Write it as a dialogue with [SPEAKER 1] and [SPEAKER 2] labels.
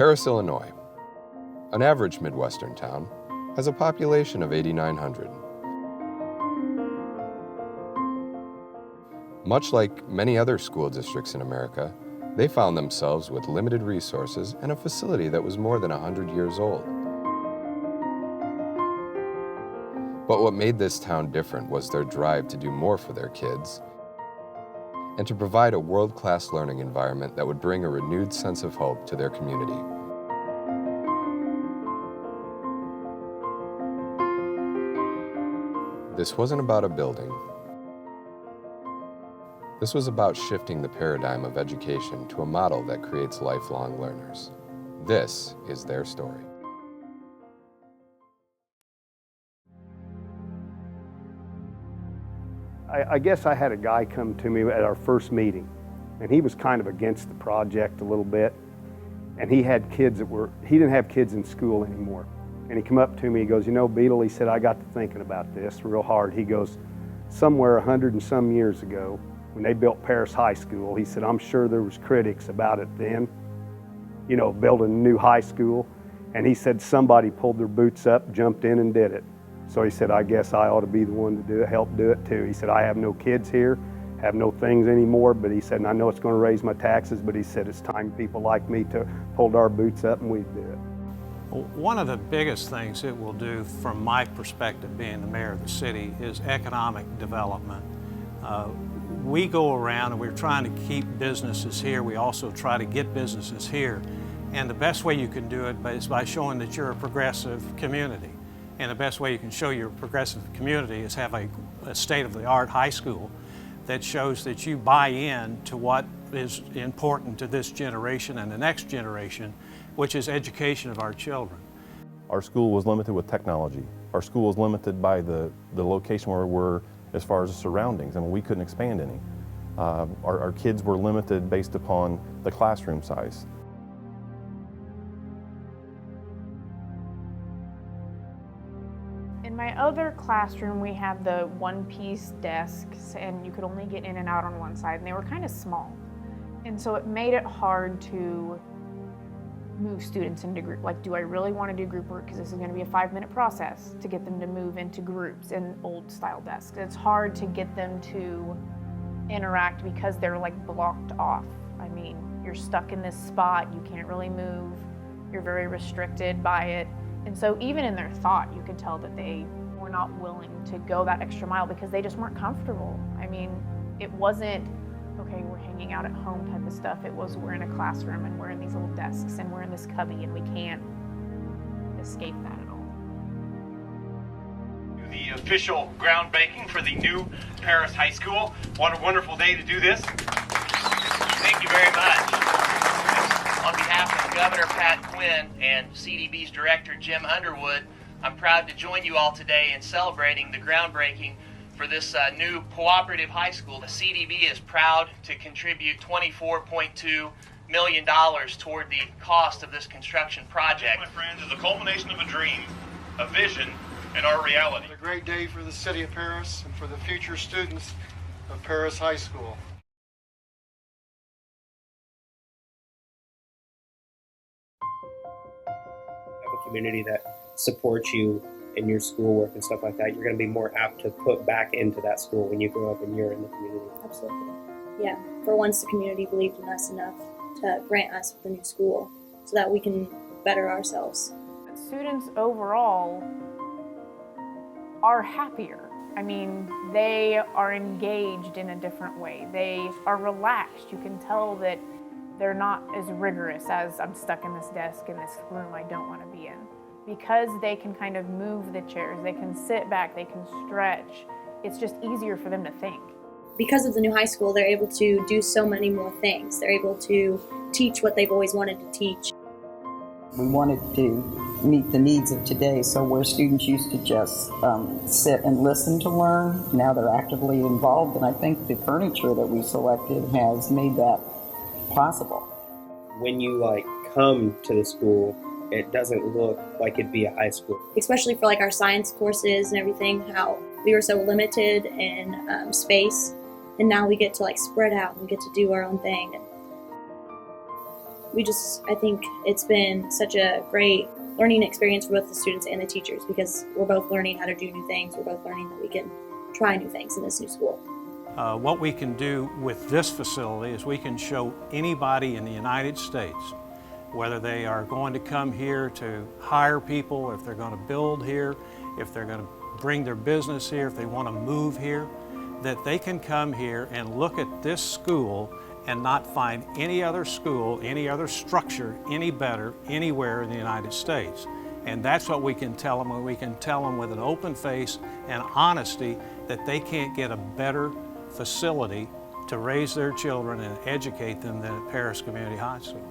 [SPEAKER 1] Paris, Illinois, an average Midwestern town, has a population of 8,900. Much like many other school districts in America, they found themselves with limited resources and a facility that was more than 100 years old. But what made this town different was their drive to do more for their kids and to provide a world-class learning environment that would bring a renewed sense of hope to their community. This wasn't about a building. This was about shifting the paradigm of education to a model that creates lifelong learners. This is their story.
[SPEAKER 2] I guess I had a guy come to me at our first meeting, and he was kind of against the project a little bit, and he had kids he didn't have kids in school anymore. And he come up to me, he goes, "You know, Beetle," he said, "I got to thinking about this real hard." He goes, "Somewhere 100 and some years ago, when they built Paris High School," he said, "I'm sure there was critics about it then, you know, building a new high school." And he said somebody pulled their boots up, jumped in and did it. So he said, "I guess I ought to be the one to do it, help do it too." He said, "I have no kids here, have no things anymore," but he said, "and I know it's going to raise my taxes," but he said, "It's time people like me to pulled our boots up and we do it."
[SPEAKER 3] Well, one of the biggest things it will do, from my perspective being the mayor of the city, is economic development. We go around and we're trying to keep businesses here. We also try to get businesses here. And the best way you can do it is by showing that you're a progressive community. And the best way you can show you're a progressive community is have a state-of-the-art high school that shows that you buy in to what is important to this generation and the next generation, which is education of our children.
[SPEAKER 4] Our school was limited with technology. Our school was limited by the location where we're as far as the surroundings. I mean, we couldn't expand any. Our kids were limited based upon the classroom size.
[SPEAKER 5] In my other classroom, we had the one-piece desks, and you could only get in and out on one side, and they were kind of small. And so it made it hard to move students into group. Like, do I really want to do group work? Because this is going to be a 5-minute process to get them to move into groups in old-style desks. It's hard to get them to interact because they're like blocked off. I mean, you're stuck in this spot, you can't really move, you're very restricted by it. And so even in their thought, you could tell that they were not willing to go that extra mile because they just weren't comfortable. I mean, it wasn't, okay, we're hanging out at home type of stuff. It was, we're in a classroom and we're in these little desks and we're in this cubby and we can't escape that at all.
[SPEAKER 6] The official groundbreaking for the new Paris High School. What a wonderful day to do this.
[SPEAKER 7] Thank you very much. On behalf of Governor Pat Quinn and CDB's Director Jim Underwood, I'm proud to join you all today in celebrating the groundbreaking for this new cooperative high school. The CDB is proud to contribute $24.2 million toward the cost of this construction project.
[SPEAKER 6] My friends, is the culmination of a dream, a vision, and our reality.
[SPEAKER 8] It's a great day for the city of Paris and for the future students of Paris High School.
[SPEAKER 9] A community that supports you in your schoolwork and stuff like that, you're going to be more apt to put back into that school when you grow up and you're in the community.
[SPEAKER 10] Absolutely. Yeah. For once, the community believed in us enough to grant us the new school so that we can better ourselves.
[SPEAKER 5] Students overall are happier. I mean, they are engaged in a different way. They are relaxed. You can tell that they're not as rigorous as, I'm stuck in this desk in this room I don't want to be in. Because they can kind of move the chairs, they can sit back, they can stretch, it's just easier for them to think.
[SPEAKER 10] Because of the new high school, they're able to do so many more things. They're able to teach what they've always wanted to teach.
[SPEAKER 11] We wanted to meet the needs of today, so where students used to just sit and listen to learn, now they're actively involved, and I think the furniture that we selected has made that possible.
[SPEAKER 9] When you come to the school, it doesn't look like it'd be a high school.
[SPEAKER 10] Especially for our science courses and everything, how we were so limited in space, and now we get to spread out and we get to do our own thing. I think it's been such a great learning experience for both the students and the teachers, because we're both learning how to do new things. We're both learning that we can try new things in this new school.
[SPEAKER 3] What we can do with this facility is we can show anybody in the United States, whether they are going to come here to hire people, if they're going to build here, if they're going to bring their business here, if they want to move here, that they can come here and look at this school and not find any other school, any other structure any better anywhere in the United States. And that's what we can tell them. We can tell them with an open face and honesty that they can't get a better facility to raise their children and educate them than at Paris Community High School.